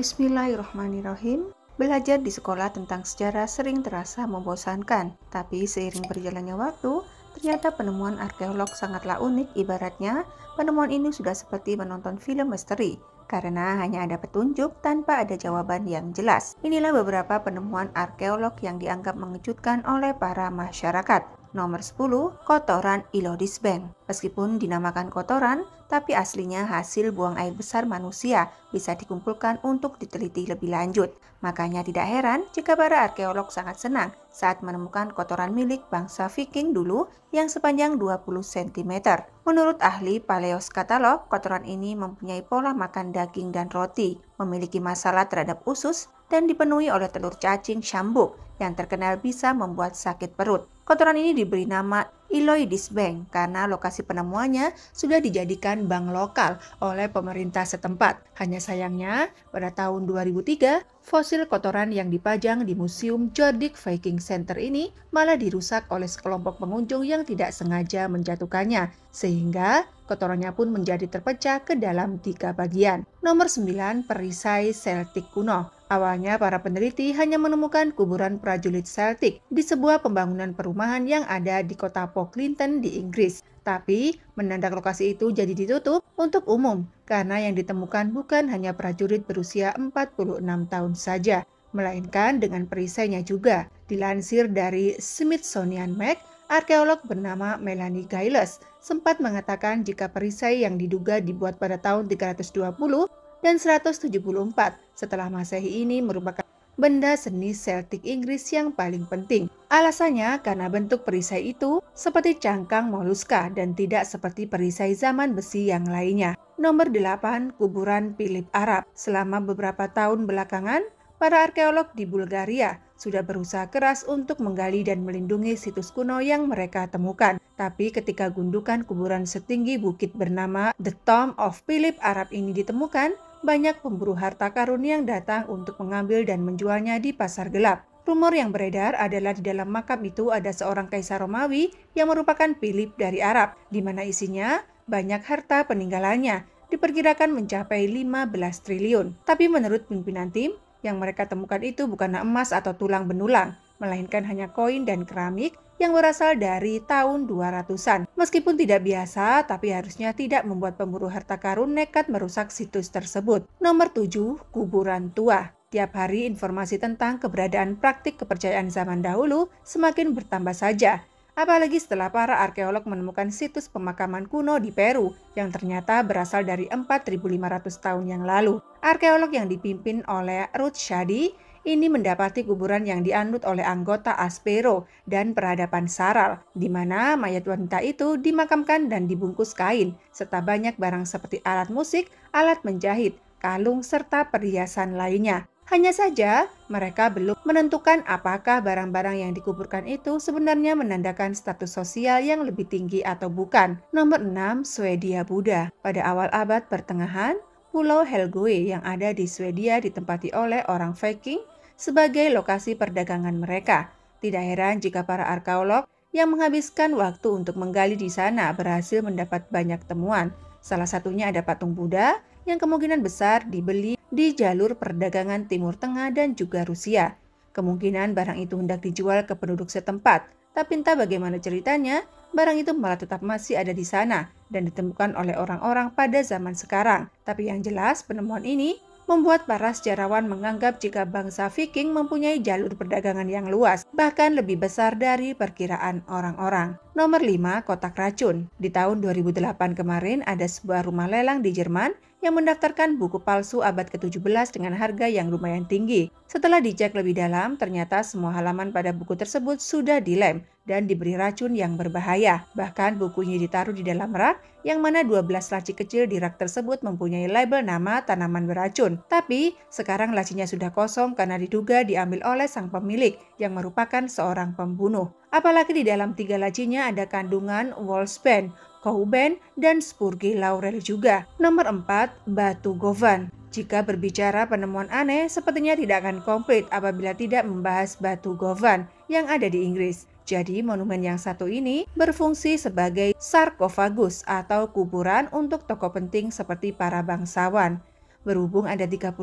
Bismillahirrahmanirrahim. Belajar di sekolah tentang sejarah sering terasa membosankan, tapi seiring berjalannya waktu, ternyata penemuan arkeolog sangatlah unik. Ibaratnya, penemuan ini sudah seperti menonton film misteri, karena hanya ada petunjuk tanpa ada jawaban yang jelas. Inilah beberapa penemuan arkeolog yang dianggap mengejutkan oleh para masyarakat. Nomor 10, kotoran Ilodis Bank. Meskipun dinamakan kotoran, tapi aslinya hasil buang air besar manusia bisa dikumpulkan untuk diteliti lebih lanjut. Makanya tidak heran jika para arkeolog sangat senang saat menemukan kotoran milik bangsa Viking dulu yang sepanjang 20 cm. Menurut ahli paleoskatalog, kotoran ini mempunyai pola makan daging dan roti, memiliki masalah terhadap usus, dan dipenuhi oleh telur cacing syambuk yang terkenal bisa membuat sakit perut. Kotoran ini diberi nama Ilodis Bank karena lokasi penemuannya sudah dijadikan bank lokal oleh pemerintah setempat. Hanya sayangnya, pada tahun 2003, fosil kotoran yang dipajang di Museum Jordik Viking Center ini malah dirusak oleh sekelompok pengunjung yang tidak sengaja menjatuhkannya, sehingga kotorannya pun menjadi terpecah ke dalam 3 bagian. Nomor 9, perisai Celtic kuno. Awalnya para peneliti hanya menemukan kuburan prajurit Celtic di sebuah pembangunan perumahan yang ada di kota Pocklington di Inggris. Tapi mendadak lokasi itu jadi ditutup untuk umum karena yang ditemukan bukan hanya prajurit berusia 46 tahun saja, melainkan dengan perisainya juga. Dilansir dari Smithsonian Mag, arkeolog bernama Melanie Giles sempat mengatakan jika perisai yang diduga dibuat pada tahun 320 dan 174 setelah Masehi ini merupakan benda seni Celtic Inggris yang paling penting. Alasannya karena bentuk perisai itu seperti cangkang moluska dan tidak seperti perisai zaman besi yang lainnya. Nomor 8, kuburan Philip Arab. Selama beberapa tahun belakangan, para arkeolog di Bulgaria sudah berusaha keras untuk menggali dan melindungi situs kuno yang mereka temukan. Tapi ketika gundukan kuburan setinggi bukit bernama The Tomb of Philip Arab ini ditemukan, banyak pemburu harta karun yang datang untuk mengambil dan menjualnya di pasar gelap. Rumor yang beredar adalah di dalam makam itu ada seorang kaisar Romawi yang merupakan Philip dari Arab, di mana isinya banyak harta peninggalannya, diperkirakan mencapai 15 triliun. Tapi menurut pimpinan tim, yang mereka temukan itu bukanlah emas atau tulang benulang, melainkan hanya koin dan keramik yang berasal dari tahun 200-an. Meskipun tidak biasa, tapi harusnya tidak membuat pemburu harta karun nekat merusak situs tersebut. Nomor 7, kuburan tua. Tiap hari informasi tentang keberadaan praktik kepercayaan zaman dahulu semakin bertambah saja. Apalagi setelah para arkeolog menemukan situs pemakaman kuno di Peru yang ternyata berasal dari 4.500 tahun yang lalu. Arkeolog yang dipimpin oleh Ruth Shady ini mendapati kuburan yang dianut oleh anggota Aspero dan peradaban Saral, di mana mayat wanita itu dimakamkan dan dibungkus kain, serta banyak barang seperti alat musik, alat menjahit, kalung, serta perhiasan lainnya. Hanya saja, mereka belum menentukan apakah barang-barang yang dikuburkan itu sebenarnya menandakan status sosial yang lebih tinggi atau bukan. Nomor 6, Swedia Buddha. Pada awal abad pertengahan, Pulau Helgoe yang ada di Swedia ditempati oleh orang Viking sebagai lokasi perdagangan mereka. Tidak heran jika para arkeolog yang menghabiskan waktu untuk menggali di sana berhasil mendapat banyak temuan. Salah satunya ada patung Buddha yang kemungkinan besar dibeli di jalur perdagangan Timur Tengah dan juga Rusia. Kemungkinan barang itu hendak dijual ke penduduk setempat, tapi entah bagaimana ceritanya, barang itu malah tetap masih ada di sana dan ditemukan oleh orang-orang pada zaman sekarang. Tapi yang jelas, penemuan ini membuat para sejarawan menganggap jika bangsa Viking mempunyai jalur perdagangan yang luas, bahkan lebih besar dari perkiraan orang-orang. Nomor 5, kotak racun. Di tahun 2008 kemarin ada sebuah rumah lelang di Jerman yang mendaftarkan buku palsu abad ke-17 dengan harga yang lumayan tinggi. Setelah dicek lebih dalam, ternyata semua halaman pada buku tersebut sudah dilem dan diberi racun yang berbahaya. Bahkan bukunya ditaruh di dalam rak, yang mana 12 laci kecil di rak tersebut mempunyai label nama tanaman beracun. Tapi sekarang lacinya sudah kosong karena diduga diambil oleh sang pemilik yang merupakan seorang pembunuh. Apalagi di dalam 3 lacinya ada kandungan wolfsbane, Cauben, dan Spurgi laurel juga. Nomor 4, batu Govan. Jika berbicara penemuan aneh, sepertinya tidak akan komplit apabila tidak membahas batu Govan yang ada di Inggris. Jadi monumen yang satu ini berfungsi sebagai sarkofagus atau kuburan untuk tokoh penting seperti para bangsawan. berhubung ada 31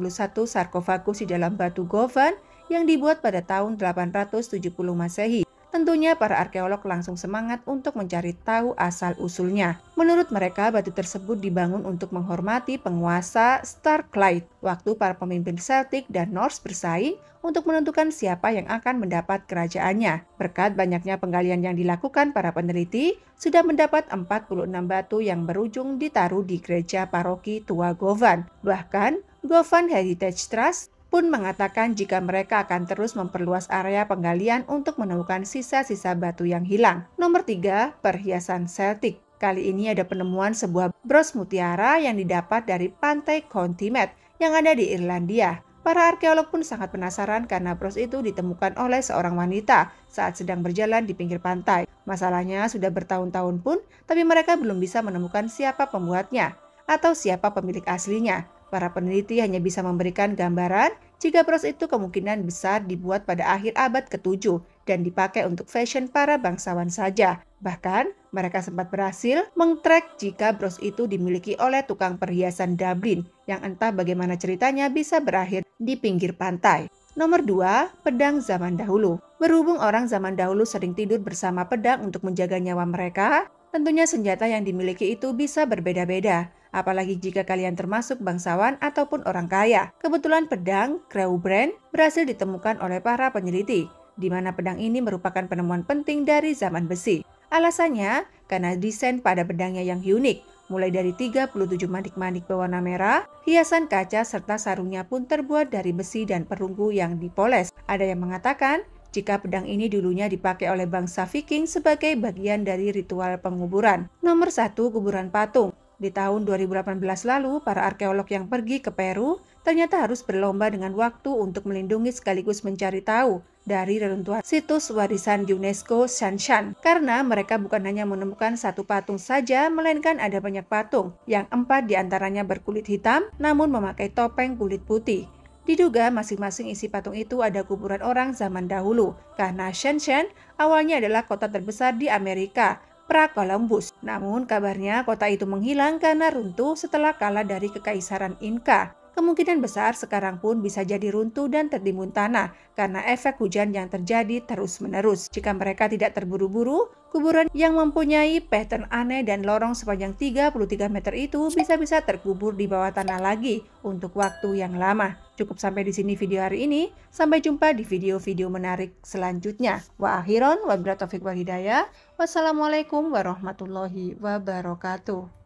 sarkofagus di dalam batu Govan yang dibuat pada tahun 870 Masehi. Tentunya para arkeolog langsung semangat untuk mencari tahu asal-usulnya. Menurut mereka, batu tersebut dibangun untuk menghormati penguasa Starclide waktu para pemimpin Celtic dan Norse bersaing untuk menentukan siapa yang akan mendapat kerajaannya. Berkat banyaknya penggalian yang dilakukan, para peneliti sudah mendapat 46 batu yang berujung ditaruh di gereja paroki tua Govan. Bahkan, Govan Heritage Trust pun mengatakan jika mereka akan terus memperluas area penggalian untuk menemukan sisa-sisa batu yang hilang. Nomor 3, perhiasan Celtic. Kali ini ada penemuan sebuah bros mutiara yang didapat dari pantai County Meath yang ada di Irlandia. Para arkeolog pun sangat penasaran karena bros itu ditemukan oleh seorang wanita saat sedang berjalan di pinggir pantai. Masalahnya sudah bertahun-tahun pun, tapi mereka belum bisa menemukan siapa pembuatnya atau siapa pemilik aslinya. Para peneliti hanya bisa memberikan gambaran jika bros itu kemungkinan besar dibuat pada akhir abad ke-7 dan dipakai untuk fashion para bangsawan saja. Bahkan, mereka sempat berhasil mengtrack jika bros itu dimiliki oleh tukang perhiasan Dublin yang entah bagaimana ceritanya bisa berakhir di pinggir pantai. Nomor 2, pedang zaman dahulu. Berhubung orang zaman dahulu sering tidur bersama pedang untuk menjaga nyawa mereka, tentunya senjata yang dimiliki itu bisa berbeda-beda. Apalagi jika kalian termasuk bangsawan ataupun orang kaya. Kebetulan pedang Crewbrand berhasil ditemukan oleh para peneliti, di mana pedang ini merupakan penemuan penting dari zaman besi. Alasannya, karena desain pada pedangnya yang unik, mulai dari 37 manik-manik berwarna merah, hiasan kaca serta sarungnya pun terbuat dari besi dan perunggu yang dipoles. Ada yang mengatakan, jika pedang ini dulunya dipakai oleh bangsa Viking sebagai bagian dari ritual penguburan. Nomor 1, kuburan patung. Di tahun 2018 lalu, para arkeolog yang pergi ke Peru ternyata harus berlomba dengan waktu untuk melindungi sekaligus mencari tahu dari reruntuhan situs warisan UNESCO Shanshan. Karena mereka bukan hanya menemukan satu patung saja, melainkan ada banyak patung, yang 4 diantaranya berkulit hitam namun memakai topeng kulit putih. Diduga masing-masing isi patung itu ada kuburan orang zaman dahulu, karena Shanshan awalnya adalah kota terbesar di Amerika pra-Columbus. Namun kabarnya kota itu menghilang karena runtuh setelah kalah dari Kekaisaran Inca. Kemungkinan besar sekarang pun bisa jadi runtuh dan tertimbun tanah karena efek hujan yang terjadi terus-menerus. Jika mereka tidak terburu-buru, kuburan yang mempunyai pattern aneh dan lorong sepanjang 33 meter itu bisa-bisa terkubur di bawah tanah lagi untuk waktu yang lama. Cukup sampai di sini video hari ini. Sampai jumpa di video-video menarik selanjutnya. Wa akhiron wa billahi taufiq wal hidayah. Wassalamualaikum warahmatullahi wabarakatuh.